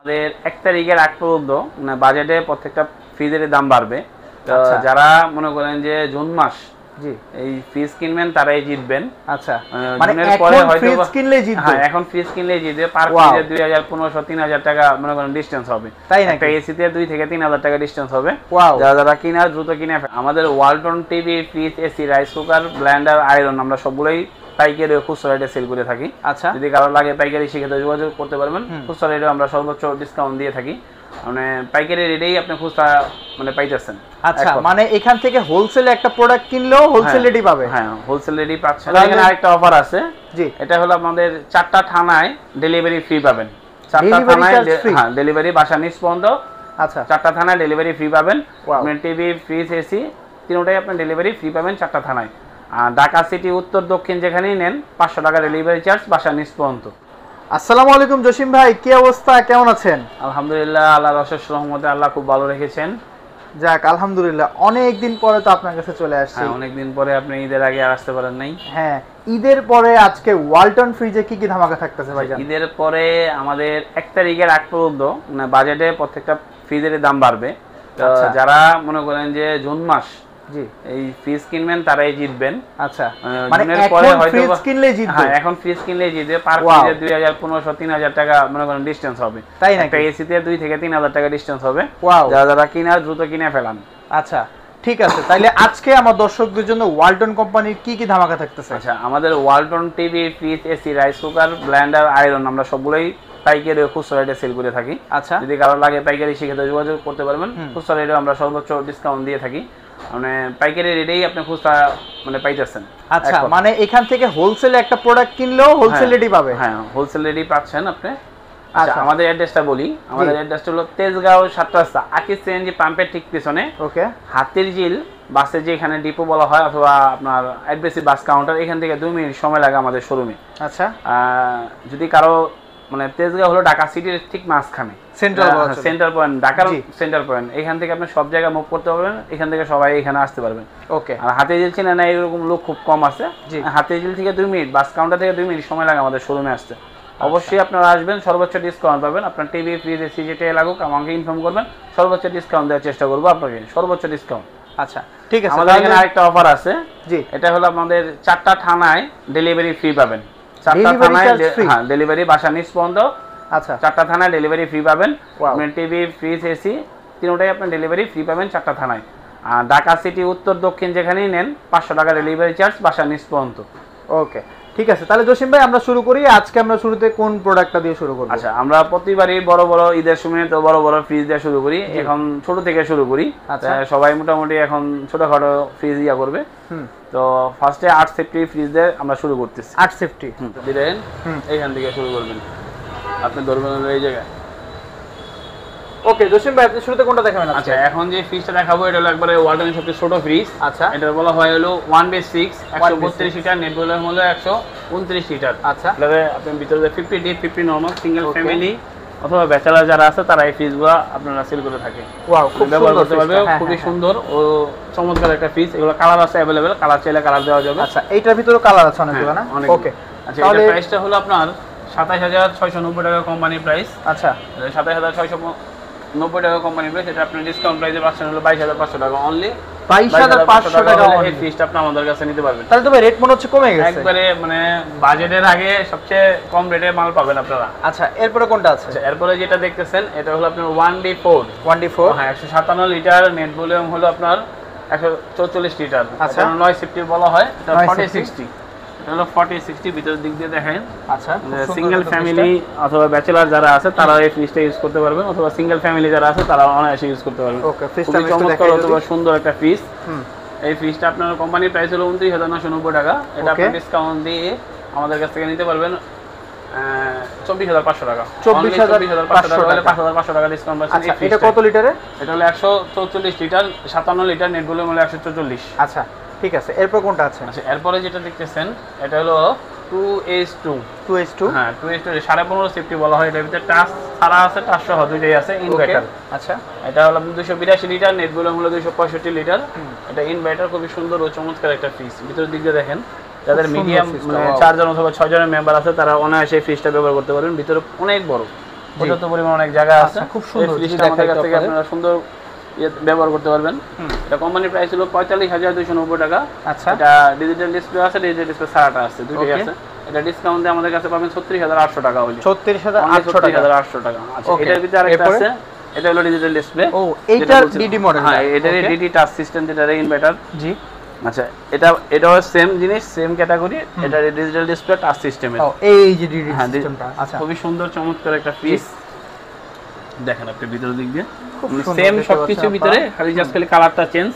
আমাদের 1 তারিখের আগ পর্যন্ত মানে বাজেটে প্রত্যেকটা ফ্রিজের দাম বাড়বে। তো যারা মনে করেন যে জুন মাস জি এই ফ্রিজ কিনবেন তারাই জিতবেন। আচ্ছা, মানে জুনের পরে হয়তো ফ্রিজ কিনলেই জিতবে। হ্যাঁ, এখন ফ্রিজ কিনলেই জিতবে। পার ফ্রিজে 2000 1500 3000 টাকা মনে করেন ডিসটেন্স হবে। তাই না? একটা এসি তে 2 থেকে 3000 টাকা ডিসটেন্স হবে। যারা যারা কিনা দ্রুত কিনে। আমাদের Walton TV, fridge, AC, rice cooker, Blender, iron আমরা সবগুলোই পাইকারি ও খুচরা রেটে সেল করে থাকি। আচ্ছা, যদি কারো লাগে পাইকারি সেক্ষেত্রে যোগাযোগ করতে পারবেন। খুচরা রেটে আমরা সর্বোচ্চ ডিসকাউন্ট দিয়ে থাকি। মানে পাইকারি রেটেই আপনি খুচরা মানে পাইতেছেন। আচ্ছা, মানে এখান থেকে হোলসেলে একটা প্রোডাক্ট কিনলেও হোলসেল রেটই পাবে। হ্যাঁ, হোলসেল রেটই পাচ্ছেন। এখানে আরেকটা অফার আছে। জি, এটা হলো আমাদের 4টা থানায় ডেলিভারি ফ্রি পাবেন। 4টা থানায় হ্যাঁ ডেলিভারি বাসা নিচ পর্যন্ত। আচ্ছা, 4টা থানায় ডেলিভারি ফ্রি পাবেন। আপনি টিভি, ফ্রিজ, এসি তিনটাই আপনি ডেলিভারি ফ্রি পাবেন 4টা থানায়। আর ঢাকা সিটি, উত্তর, দক্ষিণ যেখানেই নেন 500 টাকা ডেলিভারি চার্জ বাসা নিচ পর্যন্ত। আসসালামু আলাইকুম জসিম ভাই, কি অবস্থা, কেমন আছেন? আলহামদুলিল্লাহ, আল্লাহর অশেষ রহমতে আল্লাহ খুব ভালো রেখেছেন। যাক আলহামদুলিল্লাহ, অনেক দিন পরে তো আপনার কাছে চলে আসছি। হ্যাঁ, অনেক দিন পরে। আপনি ঈদের আগে আর আসতে পারেন নাই। হ্যাঁ, ঈদের পরে আজকে ওয়ালটন ফ্রিজে কি কি ধামাকা থাকতেছে ভাইজান? ঈদের পরে আমাদের 1 তারিখের আগ পর্যন্ত মানে বাজেটে প্রত্যেকটা ফ্রিজের দাম বাড়বে। তো যারা মনে করেন যে জুন মাস জি এই ফ্রিজ কিনবেন তারাই জিতবেন। আচ্ছা, মানে এখন ফ্রিজ কিনলেই জিতবে। হ্যাঁ, এখন ফ্রিজ কিনলেই জিতবে। পার ফ্রিজে 2000 1500 3000 টাকা মনে করেন ডিসটেন্স হবে। তাই না? একটা এসি তে 2 থেকে 3000 টাকা ডিসটেন্স হবে। যারা যারা কিনা দ্রুত কিনে ফেলান। আচ্ছা, ঠিক আছে। তাইলে আজকে আমার দর্শকদের জন্য ওয়ালটন কোম্পানির কি কি ধামাকা থাকতেছে? আচ্ছা, আমাদের Walton TV, fridge, AC, rice cooker, Blender, iron আমরা সবগুলোই পাইকারি ও খুচরা রেটে সেল করে থাকি। আচ্ছা, যদি কারো লাগে পাইকারি সেক্ষেত্রে যোগাযোগ করতে পারবেন। খুচরা রেটে আমরা সর্বোচ্চ ডিসকাউন্ট দিয়ে থাকি। মানে পাইকারি রেটেই আপনি খুচরা মানে পাইতেছেন। আচ্ছা, মানে এখান থেকে হোলসেলে একটা প্রোডাক্ট কিনলেও হোলসেল রেটই পাবে। হ্যাঁ, হোলসেল রেটেই পাচ্ছেন আপনি। আচ্ছা, আমাদের অ্যাড্রেসটা বলি। আমাদের অ্যাড্রেসটা হলো তেজগাঁও 7 রাস্তা, আকিজ সিএনজি পাম্পের ঠিক পিছনে। ওকে, হাতির ঝিল বাসে যেখানে ডিপো বলা হয় অথবা আপনার অ্যাড্রেসি বাস কাউন্টার, এখান থেকে 2 মিনিট সময় লাগে আমাদের শোরুমে। আচ্ছা, যদি কারো মানে তেজগাঁও হলো ঢাকা সিটির ঠিক মাঝখানে, সেন্টার পয়েন্ট, ঢাকার সেন্টার পয়েন্ট। এখান থেকে আপনি সব জায়গায় মুভ করতে পারবেন। এখান থেকে সবাই এখানে আসতে পারবেন। ওকে, আর হাতিঝিল চিনে না এরকম লোক খুব কম আছে। হাতিঝিল থেকে 2 মিনিট, বাস কাউন্টার থেকে 2 মিনিট সময় লাগে আমাদের শোরুমে আসতে। অবশ্যই আপনারা আসবেন, সর্বোচ্চ ডিসকাউন্ট পাবেন। আপনার টিভি, ফ্রিজ, এসি যেটাই লাগুক আমাকে ইনফর্ম করবেন, সর্বোচ্চ ডিসকাউন্ট দেওয়ার চেষ্টা করবো আপনাকে, সর্বোচ্চ ডিসকাউন্ট। আচ্ছা, ঠিক আছে। আমাদের এখানে আরেকটা অফার আছে। জি, এটা হলো আমাদের 4টা থানায় ডেলিভারি ফ্রি পাবেন। 4টা থানায় হ্যাঁ ডেলিভারি বাসা নিচ পর্যন্ত। আচ্ছা, 4টা থানায় ডেলিভারি ফ্রি পাবেন। আপনি টিভি, ফ্রিজ, এসি তিনটাই আপনি ডেলিভারি ফ্রি পাবেন 4টা থানায়। আর ঢাকা সিটি, উত্তর, দক্ষিণ যেখানেই নেন 500 টাকা ডেলিভারি চার্জ বাসা নিচ পর্যন্ত। ওকে, ঠিক আছে। তাহলে জসিম ভাই আমরা শুরু করি। আজকে আমরা শুরুতে কোন প্রোডাক্টটা দিয়ে শুরু করব? আচ্ছা, আমরা প্রতিবারই বড় বড় ঈদের সময় তো বড় বড় ফ্রিজ দিয়ে শুরু করি। এখন ছোট থেকে শুরু করি। আচ্ছা, সবাই মোটামুটি এখন ছোটখাটো ফ্রিজ ইয়া করবে। তো ফার্স্টে 8 সেফটি ফ্রিজ দিয়ে আমরা শুরু করতেছি। 8 সেফটি দিলেন, এইখান থেকে শুরু করবেন। আপনি ধরবেন এই জায়গায়। ওকে জসিম ভাই, আপনি শুরুতে কোনটা দেখাবেন? আচ্ছা, এখন যে ফ্রিজটা দেখাবো এটা হলো একবারে ওয়ালটনের সবচেয়ে ছোট ফ্রিজ। আচ্ছা, এটা বলা হয় হলো 1/6 132 লিটার, নেট ভলিউম হলো 129 লিটার। আচ্ছা, এটাতে আপনি ভিতরে 50 ডিপ, 50 নরমাল, সিঙ্গেল ফ্যামিলি অথবা ব্যাচেলর যারা আছে তারা এই ফ্রিজগুলো আপনারা সেল করে থাকে। ওয়াও, খুব ব্যবহার করতে পারবে। খুবই সুন্দর ও চমৎকার একটা ফ্রিজ। এগুলো কালার আছে अवेलेबल, কালার চাইলে কালার দেওয়া যাবে। আচ্ছা, এইটার ভিতরে কালার আছে অনেকগুলো না? ওকে, আচ্ছা, এটার প্রাইসটা হলো আপনার 27690 টাকা কোম্পানি প্রাইস। আচ্ছা, 27690 টাকা কোম্পানি প্রাইস। এটা আপনি ডিসকাউন্ট প্রাইসে পাচ্ছেন হলো 22500 টাকা অনলি। 22500 টাকা এই ফ্রিজটা আপনি আমাদের কাছে নিতে পারবেন। তাহলে তো ভাই রেট মনে হচ্ছে কমে গেছে একবারে, মানে বাজেটের আগে সবচেয়ে কম রেটে মাল পাবেন আপনারা। আচ্ছা, এরপরে কোনটা আছে? আচ্ছা, এরপরে যেটা দেখতেছেন এটা হলো আপনার 1D4 হ্যাঁ 157 লিটার, নেট ভলিউম হলো আপনার 144 লিটার। আচ্ছা, 9 সেফটি বলা হয়। এটা 4060, এটা হলো 4060 ভিতরের দিক দিয়ে দেখেন। আচ্ছা, সিঙ্গেল ফ্যামিলি অথবা ব্যাচেলর যারা আছে তারা এই ফ্রিজটা ইউজ করতে পারবেন, অথবা সিঙ্গেল ফ্যামিলি যারা আছে তারা অনায়াসে ইউজ করতে পারবেন। ওকে, ফ্রিজটা চমৎকার অথবা সুন্দর একটা ফ্রিজ। এই ফ্রিজটা আপনার কোম্পানির প্রাইস হলো 29990 টাকা। এটা আপনি ডিসকাউন্ট দিয়ে আমাদের কাছ থেকে নিতে পারবেন 24500 টাকা। 24500 টাকা হলে 5500 টাকা ডিসকাউন্ট পাচ্ছেন। আচ্ছা, এটা কত লিটারে? এটা হলো 144 লিটার, 57 লিটার, নেট ভলিউম হলো 144। আচ্ছা, ঠিক আছে। এরপর কোনটা আছে? আচ্ছা, এরপরে যেটা দেখতেছেন এটা হলো 2H2 হ্যাঁ 2H2 15.5 সেফটি বলা হয়। এটার ভিতরে টাচ ছাড়া আছে, টাচ সহ দুইটাই আছে, ইনভার্টার। আচ্ছা, এটা হলো 282 লিটার, নেট ভলিউম হলো 265 লিটার। এটা ইনভার্টার, খুবই সুন্দর ও চমৎকার একটা ফ্রিজ। ভিতরের দিক দিয়ে দেখেন, যাদের মিডিয়াম মানে 4 জন অথবা 6 জনের মেম্বার আছে তারা অনায়াসে ফ্রিজটা ব্যবহার করতে পারবেন। ভিতরে অনেক বড়, পর্যাপ্ত পরিমাণ অনেক জায়গা আছে, খুব সুন্দর। ফ্রিজটা আমাদের কাছ থেকে আপনারা সুন্দর ব্যবহার করতে পারবেন। এটা কোম্পানির প্রাইস হলো 45,290 টাকা। আচ্ছা, এটা ডিজিটাল ডিসপ্লে আছে, ডিজিটাল ডিসপ্লে ছাড়াটা আছে, দুটোই আছে। এটা ডিসকাউন্ট দিয়ে আমাদের কাছে পাবেন 36,800 টাকা হলো। 36,800 টাকা। আচ্ছা, এটার ভিতরে আরেকটা আছে, এটা হলো ডিজিটাল ডিসপ্লে। ও, এইটা ডিডি মডেল। হ্যাঁ, এটা ডিডি টাচ সিস্টেম, যেটা ইনভার্টার। জি। আচ্ছা, এটাও সেম জিনিস, সেম ক্যাটাগরি। এটা ডিজিটাল ডিসপ্লে টাচ সিস্টেমের। ও, এই যে ডিডি সিস্টেমটা। আচ্ছা, খুবই সুন্দর চমৎকার একটা পিস। দেখেন আপনি ভিতরের দিক দিয়ে সেম সবকিছু ভিতরে, খালি জাস্ট খালি কালারটা চেঞ্জ।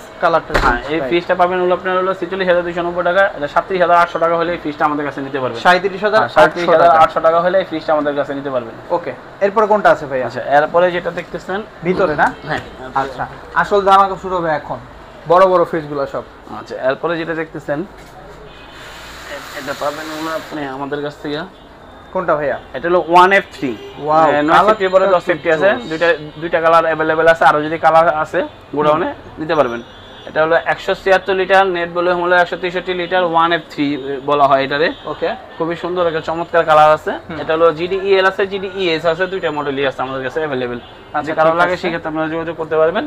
হ্যাঁ, এই ফিসটা পাবেন হলো আপনার হলো 46,290 টাকা। এটা 37,800 টাকা হলে এই ফিসটা আমাদের কাছে নিতে পারবেন। 37,800 টাকা হলে এই ফিসটা আমাদের কাছে নিতে পারবেন। ওকে, এরপরে কোনটা আছে ভাই? আচ্ছা, এরপরে যেটা দেখতেছেন ভিতরে না? হ্যাঁ। আচ্ছা, আসল ধামাকা শুরু হবে এখন, বড় বড় ফ্রিজগুলো সব। আচ্ছা, এরপরে যেটা দেখতেছেন এটা পাবেন হলো আপনি আমাদের কাছ থেকে। কোনটা ভাইয়া? এটা হলো 1F3। ওয়াও, 950 পরে 1050 আছে। দুইটা কালার अवेलेबल আছে, আর যদি কালার আছে গোডাউনে নিতে পারবেন। এটা হলো 176 লিটার, নেট বলে হলো 163 লিটার, 1F3 বলা হয় এটারে। ওকে, খুবই সুন্দর একটা চমৎকার কালার আছে। এটা হলো GDEL আছে, GDES আছে, দুইটা মডেলই আছে আমাদের কাছে अवेलेबल। যে কালার লাগে সেক্ষেত্রে আপনারা যোগাযোগ করতে পারবেন।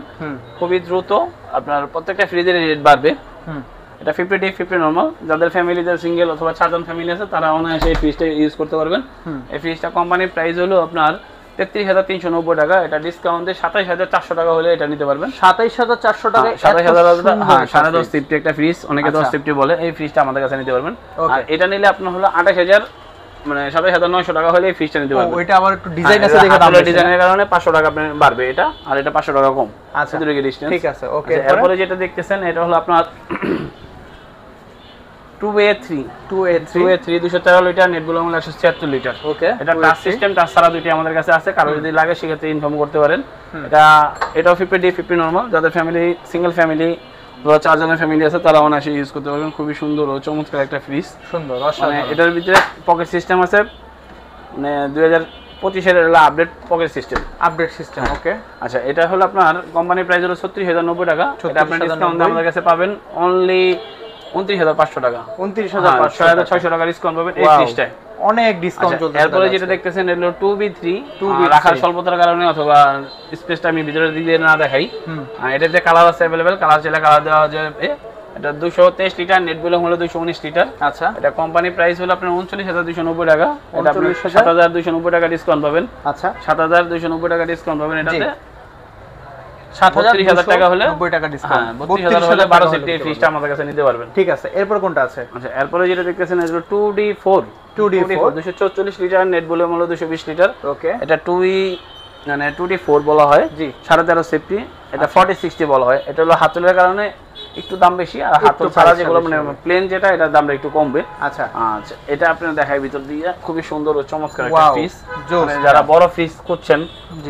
খুবই দ্রুত আপনার প্রত্যেকটা ফ্রিজের রেট বাড়বে। এটা 50 ডে 50 নরমাল। যাদের ফ্যামিলিতে সিঙ্গেল অথবা 4 জন ফ্যামিলি আছে তারা অনায়াসে এই ফ্রিজটা ইউজ করতে পারবেন। এই ফ্রিজটা কোম্পানির প্রাইস হলো আপনার 33,390 টাকা। এটা ডিসকাউন্টে 27,400 টাকা হলে এটা নিতে পারবেন। 27,400 টাকা। 27,000, হ্যাঁ, 10.5 সিফটি একটা ফ্রিজ, অনেকে 10 সিফটি বলে। এই ফ্রিজটা আমাদের কাছে নিতে পারবেন। আর এটা নিলে আপনার হলো 28,000, মানে 27,900 টাকা হলে এই ফ্রিজটা নিতে পারবেন। ওইটা আবার একটু ডিজাইন আছে দেখে দাম, ডিজাইনের কারণে 500 টাকা আপনার বাড়বে এটা, আর এটা 500 টাকা কম। আচ্ছা, ডিসটেন্স ঠিক আছে। ওকে, এরপরে যেটা দেখতেছেন এটা হলো আপনার 2A3 213 লিটার, নেট গুলো হলো 176 লিটার। ওকে, এটা টাচ সিস্টেম, টাচ ছাড়া দুটি আমাদের কাছে আছে। কারো যদি লাগে সেক্ষেত্রে ইনফর্ম করতে পারেন। এটাও 50 ডে 50 নরমাল। যাদের ফ্যামিলি সিঙ্গেল ফ্যামিলি বা 4 জনের ফ্যামিলি আছে তারা অনায়াসে ইউজ করতে পারবেন। খুবই সুন্দর ও চমৎকার একটা ফ্রিজ। সুন্দর, মানে এটার ভিতরে পকেট সিস্টেম আছে, মানে 2025 এর আপডেট পকেট সিস্টেম। ওকে, আচ্ছা, এটা হলো আপনার কোম্পানি প্রাইস হলো 36,090 টাকা। এটা আপনি ডিসকাউন্ট আমাদের কাছে পাবেন অনলি 29,500 টাকা। 29,500 টাকা ডিসকাউন্ট পাবেন এই ফ্রিজটায়। অনেক ডিসকাউন্ট চলছে। এরপরে যেটা দেখতেছেন এটা হলো 2B3। রাখার স্বল্পতার কারণে অথবা স্পেসটা আমি ভিতরের দিকে না দেখাই, এটাতে কালার আছে अवेलेबल। কালার চাইলে কালার দেওয়া যাবে। এটা 223 লিটার, নেট বিল হলো 219 লিটার। আচ্ছা, এটা কোম্পানি প্রাইস হলো আপনার 39,290 টাকা। এটা আপনি 7,290 টাকা ডিসকাউন্ট পাবেন। আচ্ছা, 7,290 টাকা ডিসকাউন্ট পাবেন এটাতে। 7,000 টাকা হলে 90 টাকা ডিসকাউন্ট। 32,000 হলে 12 সিফটি এই ফ্রিজটা আমাদের কাছে নিতে পারবেন। ঠিক আছে, এরপর কোনটা আছে? আচ্ছা, এরপরে যেটা দেখতেছেন এটা হলো 2D4 244 লিটার, নেট বলে হলো 220 লিটার। ওকে, এটা 2E মানে 2D4 বলা হয়। জি, 13.5 সেফটি। এটা 4060 বলা হয়। এটা হলো হাতলের কারণে একটু দাম বেশি, আর হাতল ছাড়া যেগুলো মানে প্লেন যেটা, এটার দামটা একটু কমবে। আচ্ছা আচ্ছা, এটা আপনারা দেখাই ভিতর দিয়ে। খুবই সুন্দর ও চমৎকার একটা ফ্রিজ। মানে যারা বড় ফ্রিজ খুঁজছেন,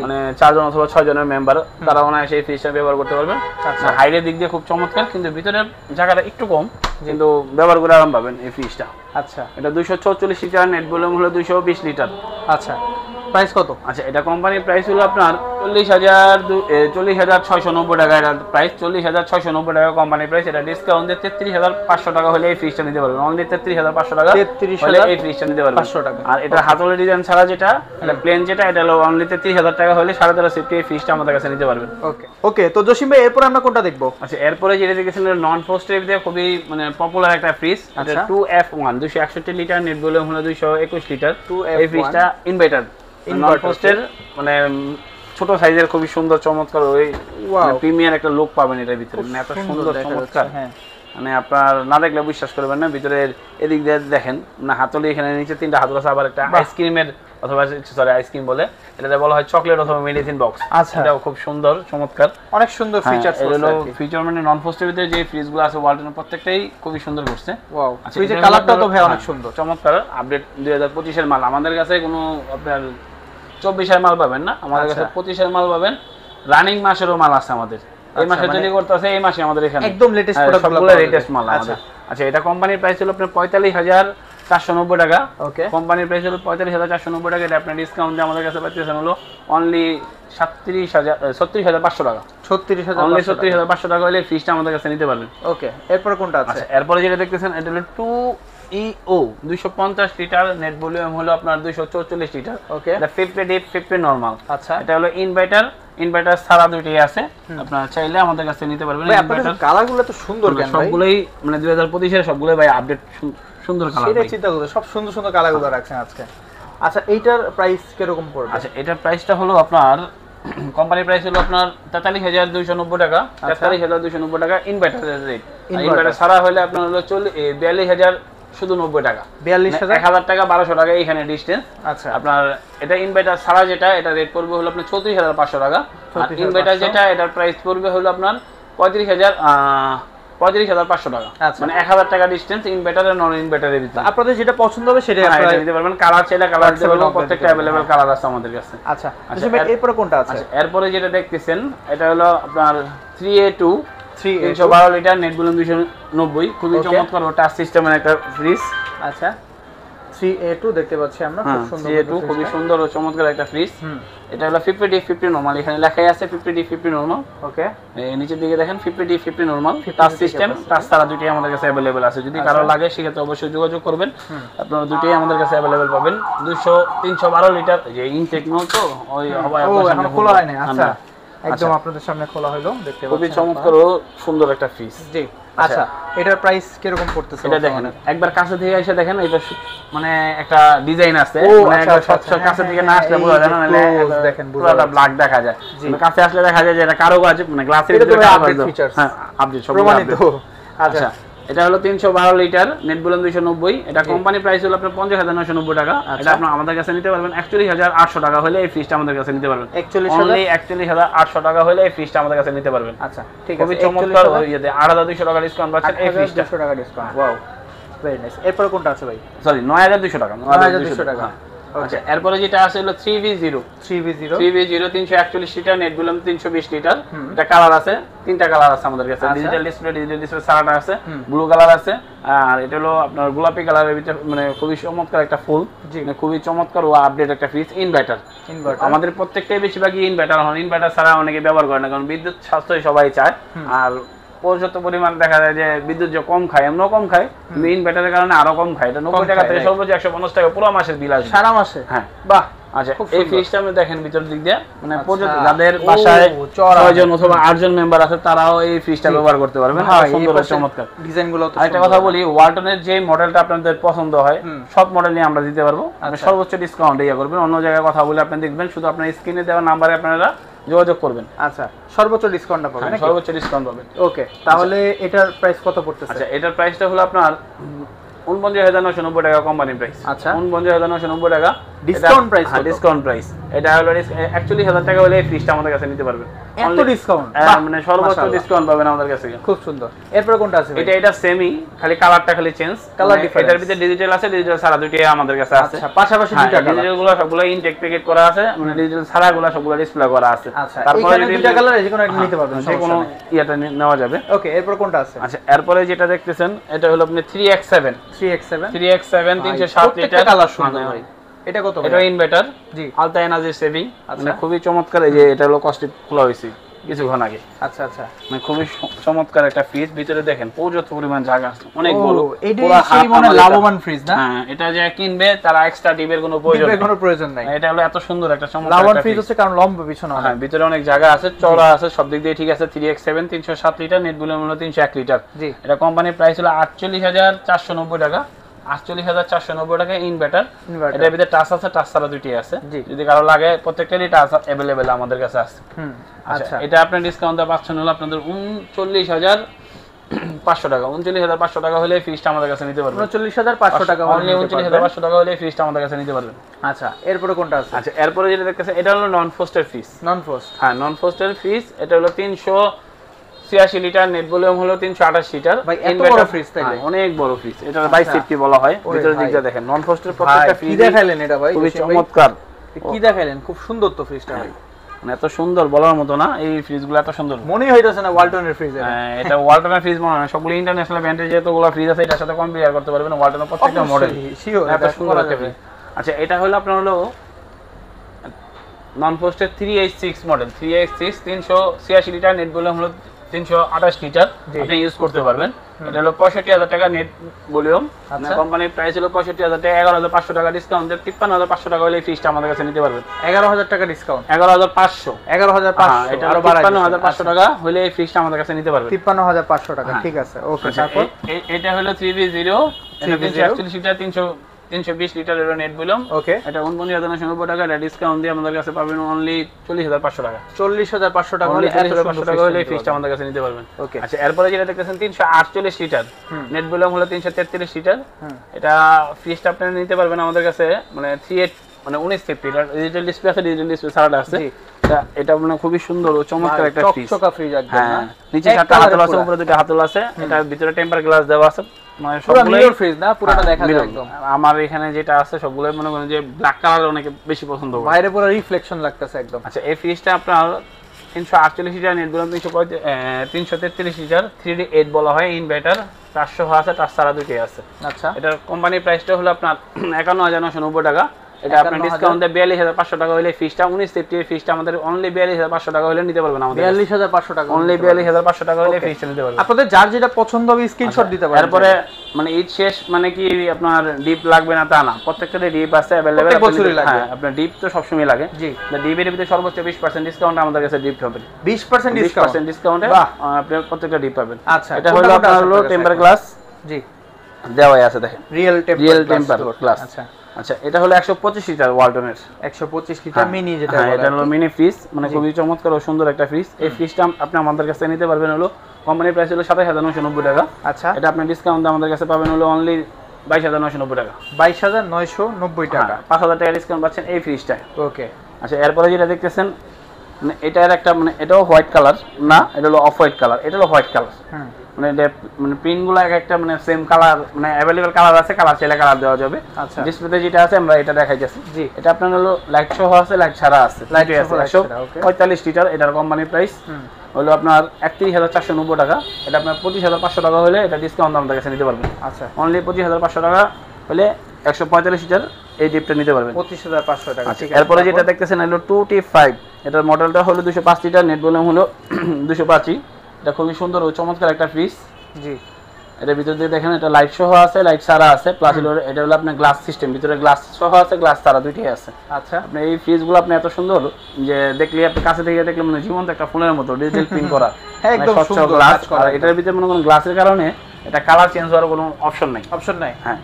মানে 4 জন অথবা 6 জনের মেম্বার, তারা অনায়াসে এই ফ্রিজটা ব্যবহার করতে পারবেন। আচ্ছা, হাইটের দিক দিয়ে খুব চমৎকার, কিন্তু ভিতরের জায়গাটা একটু কম, কিন্তু ব্যবহার করে আরাম পাবেন এই ফ্রিজটা। আচ্ছা, এটা 244 লিটার, নেট ভলিউম হলো 220 লিটার। আচ্ছা, প্রাইস কত? আচ্ছা, এটা কোম্পানির প্রাইস হলো আপনার 40,690 টাকা। এটা প্রাইস 40,690 টাকা কোম্পানির প্রাইস। এটা ডিসকাউন্ট দিয়ে 33,500 টাকা হলে এই ফ্রিজটা নিতে পারবেন। অনলি 33,500 টাকা হলে এই ফ্রিজটা নিতে পারবেন। 500 টাকা। আর এটা হাতলের ডিজাইন ছাড়া যেটা, এটা প্লেন যেটা, এটা হলো অনলি 33,000 টাকা হলে 13.5 সিফটি এই ফ্রিজটা আমাদের কাছে নিতে পারবেন। ওকে, ওকে, তো জসিম ভাই এরপর আমরা কোনটা দেখব? আচ্ছা, এরপরে যেটা দেখেছেন নন ফ্রস্টেড দিয়ে খুবই মানে পপুলার একটা ফ্রিজ। এটা 2F1 261 লিটার, নেট ভলিউম হলো 221 লিটার। এই ফ্রিজটা ইনভার্টার নন ফ্রস্টেড, মানে ছোট সাইজের, খুবই সুন্দর চমৎকার, ওই প্রিমিয়ার একটা লুক পাবেন এটার ভিতরে। মানে এত সুন্দর চমৎকার, মানে আপনার না দেখলে বিশ্বাস করবেন না। ভিতরের এদিক দিয়ে দেখেন, না হাতলে এখানে নিচে 3টা হাতল আছে, আবার একটা আইসক্রিমের অথবা সরি আইসক্রিম বলে, এটাতে বলা হয় চকলেট অথবা মেডিসিন বক্স। আচ্ছা, এটাও খুব সুন্দর চমৎকার, অনেক সুন্দর ফিচারস আছে। এগুলো ফিচার মানে নন ফ্রস্টের ভিতরে যে ফ্রিজগুলো আছে ওয়ালটনের, প্রত্যেকটাই খুবই সুন্দর করছে। ওয়াও, ফ্রিজের কালারটাও তো ভাই অনেক সুন্দর চমৎকার। আপডেট 2025 এর মাল। আমাদের কাছে কোনো আপনার 24 এর মাল পাবেন না, আমাদের কাছে 25 এর মাল পাবেন। রানিং মাসেরও মাল আছে আমাদের। এই মাসে ডেলি করতেছে, এই মাসে আমাদের এখানে একদম লেটেস্ট প্রোডাক্টগুলো, লেটেস্ট মাল আমাদের। আচ্ছা, এটা কোম্পানির প্রাইস হলো আপনার 45,490 টাকা। ওকে, কোম্পানির প্রাইস হলো 45,490 টাকা। এটা আপনি ডিসকাউন্ট দিয়ে আমাদের কাছে পাচ্ছেন হলো অনলি 36,500 টাকা। 36,500 টাকা হলে ফ্রিজটা আমাদের কাছে নিতে পারবেন। ওকে, এরপর কোনটা আছে? আচ্ছা, এরপরে যেটা দেখতেছেন এটা হলো SEO 250 লিটার, নেট ভলিউম হলো আপনার 244 লিটার। ওকে, এটা 50 ডিপ 50 নরমাল। আচ্ছা, এটা হলো ইনভার্টার ছাড়া দুটোই আছে, আপনারা চাইলে আমাদের কাছে নিতে পারবেন। ভাই আপনাদের কালারগুলো তো সুন্দর কেন ভাই? সবগুলোই মানে 2025 এর সবগুলোই ভাই আপডেট সুন্দর কালার। সেটা চিন্তা করতে সব সুন্দর সুন্দর কালারগুলো রাখছেন আজকে। আচ্ছা, এইটার প্রাইস কিরকম পড়বে? আচ্ছা, এটার প্রাইসটা হলো আপনার কোম্পানি প্রাইস হলো আপনার 43,290 টাকা, 43,290 টাকা ইনভার্টারের রেট। ইনভার্টার ছাড়া হলে আপনার হলো 42,000 শুধু 90 টাকা, 42,000 1000 টাকা 1200 টাকা এখানে ডিসটেন্স। আচ্ছা, আপনার এটা ইনভার্টার ছাড়া যেটা এটা রেট পড়বে হলো আপনার 34,500 টাকা। আর ইনভার্টার যেটা এটার প্রাইস পড়বে হলো আপনার 35,500 টাকা। মানে 1000 টাকা ডিসটেন্স ইনভার্টার আর নন ইনভার্টারের ভিতরে। আপনাদের যেটা পছন্দ হবে সেটাই আপনারা নিতে পারবেন। কালার চাইলে কালার দিতে পারবেন, প্রত্যেকটা अवेलेबल কালার আছে আমাদের কাছে। আচ্ছা, এরপরে কোনটা আছে? এরপরে যেটা দেখতেছেন এটা হলো আপনার 3A2 312 লিটার, নেট ভলিউম 290, খুবই চমৎকার টাচ সিস্টেমের একটা ফ্রিজ। আচ্ছা, 3A2 দেখতে পাচ্ছি আমরা, খুব সুন্দর 3A2 খুবই সুন্দর ও চমৎকার একটা ফ্রিজ। এটা হলো 50D 50 নরমাল, এখানে লেখাই আছে 50D 50 নরমাল। ওকে, এই নিচের দিকে দেখেন 50D 50 normal, touch system, touch ছাড়া দুটোই আমাদের কাছে अवेलेबल আছে। যদি কারো লাগে সেক্ষেত্রে অবশ্যই যোগাযোগ করবেন, আপনারা দুটোই আমাদের কাছে अवेलेबल পাবেন। 312 লিটার যে ইনটেক নো তো ওই হবে এখনো খোলা হয়নি। আচ্ছা, একদম আপনাদের সামনে খোলা হলো, দেখতে পাচ্ছেন। খুবই চমৎকার ও সুন্দর একটা ফ্রিজ। জি, আচ্ছা, এটার প্রাইস কিরকম পড়তেছে? এটা দেখেন, একবার কাছে থেকে এসে দেখেন, এটা মানে একটা ডিজাইন আছে, মানে একবার কাছে থেকে না আসলে বোঝা যায় না, মানে দেখেন পুরোটা ব্ল্যাক দেখা যায়। কাছে আসলে দেখা যায় যে এটা কারুকাজ, মানে গ্লাসের ভিতরে আপডেট ফিচারস। হ্যাঁ, আপডেট সব প্রমাণিত। আচ্ছা, এটা হলো 312 লিটার, নেট ভলিউম 290, এটা কোম্পানি প্রাইস হলো আপনার 50,990 টাকা। এটা আপনি আমাদের কাছে নিতে পারবেন 41,800 টাকা হলে এই ফ্রিজটা আমাদের কাছে নিতে পারবেন। 41,800 টাকা হলে এই ফ্রিজটা আমাদের কাছে নিতে পারবেন। আচ্ছা, ঠিক আছে, খুবই চমৎকার, ইয়েতে 8,200 টাকা ডিসকাউন্ট পাচ্ছেন এই ফ্রিজটা। 8,200 টাকা ডিসকাউন্ট, ওয়াও, ভেরি নাইস। এরপর কোনটা আছে ভাই? সরি, 9,200 টাকা। 9,200 টাকা। আচ্ছা, এরপরে যেটা আছে হলো 3V0 341 litre, net volume 320 litre. এটা কালার আছে, তিনটা কালার আছে আমাদের কাছে। ডিজিটাল ডিসপ্লে সারাটা আছে, ব্লু কালার আছে, আর এটা হলো আপনার গোলাপি কালারের ভিতরে, মানে খুবই চমৎকার একটা ফুল, মানে খুবই চমৎকার ও আপডেট একটা ফ্রিজ। ইনভার্টার আমাদের প্রত্যেকটাই বেশিরভাগই ইনভার্টার হন, ইনভার্টার ছাড়া অনেকে ব্যবহার করে না, কারণ বিদ্যুৎ সাশ্রয় সবাই চায়। আর পর্যাপ্ত পরিমাণ দেখা যায় যে বিদ্যুৎ যে কম খায়, এমনও কম খায়, কিন্তু ইনভার্টারের কারণে আরো কম খায়। এটা 90 টাকা থেকে সর্বোচ্চ 150 টাকা পুরো মাসের বিল আসবে, সারা মাসে। হ্যাঁ, বাহ। আচ্ছা, এই ফ্রিজটা আপনি দেখেন ভিতর দিক দিয়ে, মানে পর্যাপ্ত যাদের বাসায় 6 জন অথবা 8 জন মেম্বার আছে তারাও এই ফ্রিজটা ব্যবহার করতে পারবেন। সুন্দর চমৎকার ডিজাইনগুলো। আরেকটা কথা বলি, ওয়ালটনের যে মডেলটা আপনাদের পছন্দ হয় সব মডেল নিয়ে আমরা দিতে পারবো। আপনি সর্বোচ্চ ডিসকাউন্ট ইয়া করবেন। অন্য জায়গায় কথা বলে আপনি দেখবেন, শুধু আপনার স্ক্রিনে দেওয়া নাম্বারে আপনারা যোগাযোগ করবেন। আচ্ছা, সর্বোচ্চ ডিসকাউন্টটা পাবেন। সর্বোচ্চ ডিসকাউন্ট পাবেন। ওকে, তাহলে এটার প্রাইস কত পড়তেছে? আচ্ছা, এটার প্রাইসটা হলো আপনার 49,990 টাকা কোম্পানি প্রাইস। আচ্ছা, 49,990 টাকা ডিসকাউন্ট প্রাইস। ডিসকাউন্ট প্রাইস এটা হলো 41,000 টাকা হলে এই ফ্রিজটা আমাদের কাছে নিতে পারবেন। এত ডিসকাউন্ট, মানে সর্বোচ্চ ডিসকাউন্ট পাবেন আমাদের কাছে। খুব সুন্দর। এরপর কোনটা আছে? এটা সেমি, খালি কালারটা খালি চেঞ্জ, কালার ডিফারেন্স। এটার ভিতরে ডিজিটাল আছে, ডিজিটাল ছাড়া দুটোই আমাদের কাছে আছে। আচ্ছা, পাশাপাশি দুটো কালার। ডিজিটাল গুলো সবগুলো ইনটেক প্যাকেট করা আছে, মানে ডিজিটাল ছাড়া গুলো সবগুলো ডিসপ্লে করা আছে। আচ্ছা, তারপরে যদি দুটো কালার যে কোনো একটা নিতে পারবেন, যে কোনো ইয়াটা নেওয়া যাবে। ওকে, এরপর কোনটা আছে? আচ্ছা, এরপরে যেটা দেখতেছেন এটা হলো আপনি 3X7 307 লিটার, কালার সুন্দর ভাই। এটা কত? এটা ইনভার্টার, জি, আলতা এনার্জি সেভিং, মানে খুবই চমৎকার। এই যে এটা হলো কস্টে খোলা হয়েছে কিছুক্ষণ আগে। আচ্ছা আচ্ছা, মানে খুবই চমৎকার একটা ফ্রিজ। ভিতরে দেখেন পর্যাপ্ত পরিমাণ জায়গা আছে, অনেক বড়। এটা সেই মানে লাভবান ফ্রিজ না? হ্যাঁ, এটা যে কিনবে তারা এক্সট্রা ডিবের কোনো প্রয়োজন নাই। এটা হলো এত সুন্দর একটা চমৎকার লাভবান ফ্রিজ হচ্ছে কারণ লম্বা পিছনে। হ্যাঁ, ভিতরে অনেক জায়গা আছে, চওড়া আছে, সব দিক দিয়ে ঠিক আছে। 3X7 307 লিটার, নেট ভলিউম হলো 301 লিটার। জি, এটা কোম্পানির প্রাইস হলো 48,490 টাকা। 48,490 টাকা ইনভার্টার। এটার ভিতরে টাচ আছে, টাচ ছাড়া দুইটি আছে। যদি কারো লাগে প্রত্যেকটারই টাচ अवेलेबल আমাদের কাছে আছে। আচ্ছা, এটা আপনি ডিসকাউন্টে পাচ্ছেন হলো আপনাদের 39,500 টাকা। 39,500 টাকা হলে ফ্রিজটা আমাদের কাছে নিতে পারবেন। 39,500 টাকা, অনলি 39,500 টাকা হলে ফ্রিজটা আমাদের কাছে নিতে পারবেন। আচ্ছা, এরপরে কোনটা আছে? আচ্ছা, এরপরে যেটা দেখতেছেন এটা হলো নন ফ্রস্টের ফ্রিজ। নন ফ্রস্ট, হ্যাঁ, নন ফ্রস্টের ফ্রিজ। এটা হলো 386 লিটার, নেট ভলিউম হলো 328 লিটার। ভাই এত বড় ফ্রিজ তাইলে? অনেক বড় ফ্রিজ। এটা 2250 বলা হয়। ভিতরের দিকটা দেখেন, নন ফ্রস্টের প্রত্যেকটা ফ্রিজ। কি দেখাইলেন এটা ভাই? খুবই চমৎকার। কি দেখাইলেন? খুব সুন্দর তো ফ্রিজটা ভাই, মানে এত সুন্দর বলার মতো না। এই ফ্রিজগুলো এত সুন্দর মনেই হইতাছে না ওয়ালটনের ফ্রিজ। এটা ওয়ালটনের ফ্রিজ মনে হয়, সবগুলো ইন্টারন্যাশনাল ব্র্যান্ডের যেতগুলো ফ্রিজ আছে এটার সাথে কম্পেয়ার করতে পারবেন ওয়ালটনের প্রত্যেকটা মডেল। এত সুন্দর একটা ফ্রিজ। আচ্ছা, এটা হলো আপনার হলো নন ফ্রস্টের 3H6 model. 3H6 386 litre, net volume হলো 328 লিটার। আপনি ইউজ করতে পারবেন। এটা হলো 65000 টাকা নেট ভলিউম। আচ্ছা, কোম্পানির প্রাইস হলো 65000 টাকা, 11500 টাকা ডিসকাউন্ট দিয়ে 53500 টাকা হলে এই ফ্রিজটা আমাদের কাছে নিতে পারবেন। 11000 টাকা ডিসকাউন্ট, 11500, 11500, এটা 53500 টাকা হলে এই ফ্রিজটা আমাদের কাছে নিতে পারবেন। 53500 টাকা, ঠিক আছে। ওকে, তারপর এটা হলো 3v0, এটা 348 লিটার, 320 লিটারের নেট ভলিউম। ওকে, এটা 49990 টাকা, এটা ডিসকাউন্ট দিয়ে আমাদের কাছে পাবেন অনলি 40500 টাকা। 40500 টাকা হলে 40500 টাকা হলে এই ফ্রিজটা আমাদের কাছে নিতে পারবেন। ওকে, আচ্ছা, এরপরে যেটা দেখতেছেন 348 লিটার, নেট ভলিউম হলো 333 লিটার। এটা ফ্রিজটা আপনারা নিতে পারবেন আমাদের কাছে, মানে 38 মানে 19 লিটার, ডিজিটাল ডিসপ্লে আছে, ডিজিটাল ডিসপ্লে ছাড়াটা আছে। এটা মানে খুবই সুন্দর ও চমৎকার একটা ফ্রিজ, চকচকা ফ্রিজ একদম। হ্যাঁ, নিচে চারটা হাতল আছে, উপরে দুটো হাতল আছে, এটার ভিতরে টেম্পার গ্লাস দেওয়া আছে, মানে সবগুলো ফ্রিজ না, পুরোটা দেখা যায় একদম। আমার এখানে যেটা আছে সবগুলো মনে করেন যে ব্ল্যাক কালার অনেকে বেশি পছন্দ করে, বাইরে পুরো রিফ্লেকশন লাগতেছে একদম। আচ্ছা, এই ফ্রিজটা আপনার 348 litre, net volume 333 litre, 3D8 বলা হয়, ইনভার্টার 400 আছে, তার ছাড়া দুটোই আছে। আচ্ছা, এটার কোম্পানির প্রাইসটা হলো আপনার 51990 টাকা। এটা আপনার ডিসকাউন্ট দিয়ে 42500 টাকা হলে ফ্রিজটা 19 সেপ্টেম্বর ফ্রিজটা আমাদের অনলি 42500 টাকা হলে নিতে পারবেন আমাদের। 42500 টাকা, অনলি 42500 টাকা হলে ফ্রিজটা নিতে পারবেন। আপনাদের যার যেটা পছন্দ হবে স্ক্রিনশট দিতে পারেন। তারপরে মানে ঈদ শেষ মানে কি আপনার ডিপ লাগবে না তা না, প্রত্যেকটাতে ডিপ আছে अवेलेबल, হ্যাঁ আপনার ডিপ তো সবসময় লাগে। জি, ডিপের ভিতরে সর্বোচ্চ 20% ডিসকাউন্ট আমাদের কাছে ডিপ হবে, 20% ডিসকাউন্টে আপনি প্রত্যেকটা ডিপ পাবেন। আচ্ছা, এটা হলো আপনার হলো টেম্পার গ্লাস, জি দেওয়াই আছে, দেখেন রিয়েল টেম্পার গ্লাস। আচ্ছা আচ্ছা, এটা হলো 125 লিটার ওয়ালটনের, 125 লিটার মিনি, যেটা এটা হলো মিনি ফ্রিজ, মানে খুবই চমৎকার ও সুন্দর একটা ফ্রিজ। এই ফ্রিজটা আপনি আমাদের কাছে নিতে পারবেন হলো কোম্পানির প্রাইস হলো 27990 টাকা। আচ্ছা, এটা আপনি ডিসকাউন্ট আমাদের কাছে পাবেন হলো অনলি 22990 টাকা, 22990 টাকা, 5000 টাকা ডিসকাউন্ট পাচ্ছেন এই ফ্রিজটা। ওকে, আচ্ছা, এরপরে যেটা দেখতেছেন মানে এটার একটা মানে এটাও হোয়াইট কালার না, এটা হলো অফ হোয়াইট কালার, এটা হলো হোয়াইট কালার। মানে এটা মানে প্রিন্টগুলো একটা মানে সেম কালার, মানে अवेलेबल কালার আছে, কালার চাইলে কালার দেওয়া যাবে। আচ্ছা, ডিসপ্লেতে যেটা আছে আমরা এটা দেখাইতেছি। জি, এটা আপনার হলো লাইট সহ আছে, লাইট ছাড়া আছে, লাইট আছে 145 লিটার। এটার কোম্পানি প্রাইস হলো আপনার 31490 টাকা। এটা আপনার 25500 টাকা হলে এটা ডিসকাউন্ট আমাদের কাছে নিতে পারবেন। আচ্ছা, অনলি 25500 টাকা হলে 145 লিটার এই ডিপটা নিতে পারবেন, 25500 টাকা। ঠিক আছে, এরপরে যেটা দেখতেছেন হলো 2T5, এটার মডেলটা হলো 205 লিটার, নেট ভলিউম হলো 205। এটা খুবই সুন্দর ও চমৎকার একটা ফ্রিজ। জি, এটার ভিতর দিয়ে দেখেন এটা লাইট সহ আছে, লাইট ছাড়া আছে, প্লাস এটা হলো আপনার গ্লাস সিস্টেম, ভিতরে গ্লাস সহ আছে, গ্লাস ছাড়া দুটোই আছে। আচ্ছা, আপনি এই ফ্রিজগুলো আপনি এত সুন্দর যে দেখলে আপনি কাছে থেকে দেখলে মনে জীবন্ত একটা ফোনের মতো ডিজিটাল প্রিন্ট করা, একদম সুন্দর গ্লাস করা। এটার ভিতরে মনে করেন গ্লাসের কারণে এটা কালার চেঞ্জ হওয়ার কোনো অপশন নাই। হ্যাঁ,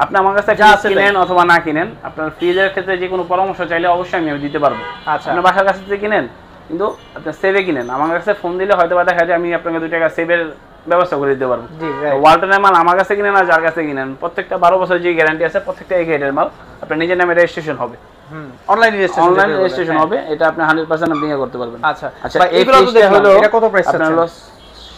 আপনি আমার কাছে কিনেন অথবা না কিনেন, আপনার ফ্রিজের ক্ষেত্রে যে কোনো পরামর্শ চাইলে অবশ্যই আমি দিতে পারবো। আচ্ছা, আপনি বাসার কাছে থেকে কিনেন কিন্তু আপনি সেভে কিনেন, আমার কাছে ফোন দিলে হয়তো বা দেখা যায় আমি আপনাকে 2 টাকা সেভের ব্যবস্থা করে দিতে পারবো। ওয়ালটনের মাল আমার কাছে কিনেন আর যার কাছে কিনেন প্রত্যেকটা 12 বছর যে গ্যারান্টি আছে, প্রত্যেকটা এই গ্রেডের মাল আপনার নিজের নামে রেজিস্ট্রেশন হবে, অনলাইন রেজিস্ট্রেশন হবে, এটা আপনি 100% আপনি করতে পারবেন। আচ্ছা আচ্ছা, এইগুলো হলো এটা কত প্রাইস আপনার হলো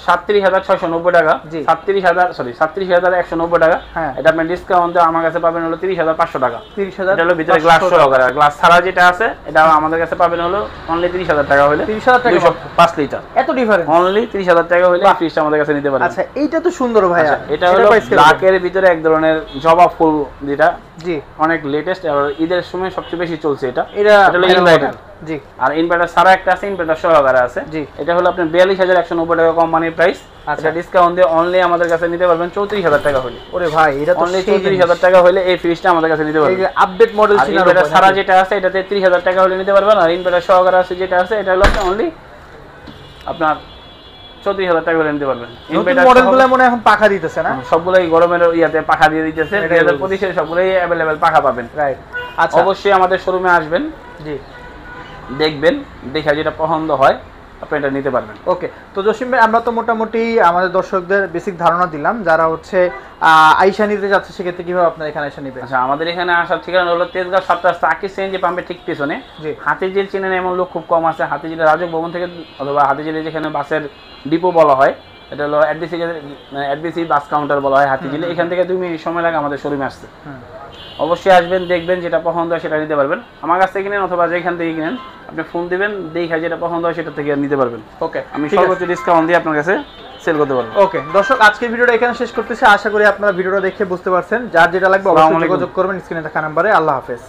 37690 টাকা, 37190 টাকা। এটা আপনি ডিসকাউন্ট দিয়ে আমার কাছে পাবেন হলো 30500 টাকা। 30000 এটা হলো ভিতরে গ্লাস সহকারে, গ্লাস ছাড়া যেটা আছে এটা আমাদের কাছে পাবেন হলো অনলি 30000 টাকা হলে, 30000 টাকা 5 লিটার, এত ডিফারেন্স, অনলি 30000 টাকা হলে ফ্রিজটা আমাদের কাছে নিতে পারবেন। আচ্ছা, এইটা তো সুন্দর ভাইয়া, এটা হলো ব্ল্যাকের ভিতরে এক ধরনের জবা ফুল, যেটা জি অনেক লেটেস্ট আর ঈদের সময় সবচেয়ে বেশি চলছে। এটা হলো ইনভার্টার। জি, আর ইনভার্টার ছাড়া একটা আছে, ইনভার্টার সহকারে আছে। জি, এটা হলো আপনার 42190 টাকা কোম্পানির প্রাইস। আচ্ছা, ডিসকাউন্ট দিয়ে অনলি আমাদের কাছে নিতে পারবেন 34000 টাকা হলে। ওরে ভাই, এটা তো অনলি 34000 টাকা হলে এই ফ্রিজটা আমাদের কাছে নিতে পারবেন। এই যে আপডেট মডেল ছিল, ইনভার্টার ছাড়া যেটা আছে এটাতে 30000 টাকা হলে নিতে পারবেন, আর ইনভার্টার সহকারে আছে যেটা আছে এটা হলো অনলি আপনার 34000 টাকা হলে নিতে পারবেন। ইনভার্টার মডেলগুলো মনে এখন পাখা দিতেছে না, সবগুলাই গরমের ইয়াতে পাখা দিয়ে দিতেছে, 2025 এর সবগুলাই अवेलेबल পাখা পাবেন। রাইট, আচ্ছা, অবশ্যই আমাদের শোরুমে আসবেন, জি দেখবেন, দেখা যেটা পছন্দ হয় আপনি এটা নিতে পারবেন। ওকে, তো জসিম ভাই আমরা তো মোটামুটি আমাদের দর্শকদের বেসিক ধারণা দিলাম, যারা হচ্ছে আইসা নিতে যাচ্ছে সেক্ষেত্রে কিভাবে আপনার এখানে এসে নিবে? আচ্ছা, আমাদের এখানে আসার ঠিকানা হলো তেজগাঁও 7 রাস্তা আকিস সিএনজি পাম্পের ঠিক পিছনে। হাতিঝিল চিনেন এমন লোক খুব কম আছে, হাতিঝিলের রাজক ভবন থেকে অথবা হাতিঝিলে যেখানে বাসের ডিপো বলা হয়, এটা হলো এডবিসি বাস কাউন্টার বলা হয় হাতিঝিলে, এখান থেকে 2 মিনিট সময় লাগে আমাদের শোরুমে আসতে। অবশ্যই আসবেন, দেখবেন, যেটা পছন্দ হয় সেটা নিতে পারবেন। আমার কাছ থেকে কিনেন অথবা যেখান থেকে কিনেন আপনি ফোন দিবেন, দেখা যেটা পছন্দ হয় সেটা থেকে নিতে পারবেন। ওকে, আমি সর্বোচ্চ ডিসকাউন্ট দিয়ে আপনার কাছে সেল করতে পারবো। ওকে দর্শক, আজকের ভিডিওটা এখানে শেষ করতেছি। আশা করি আপনারা ভিডিওটা দেখে বুঝতে পারছেন। যার যেটা লাগবে অবশ্যই যোগাযোগ করবেন স্ক্রিনে থাকা নম্বরে। আল্লাহ হাফেজ।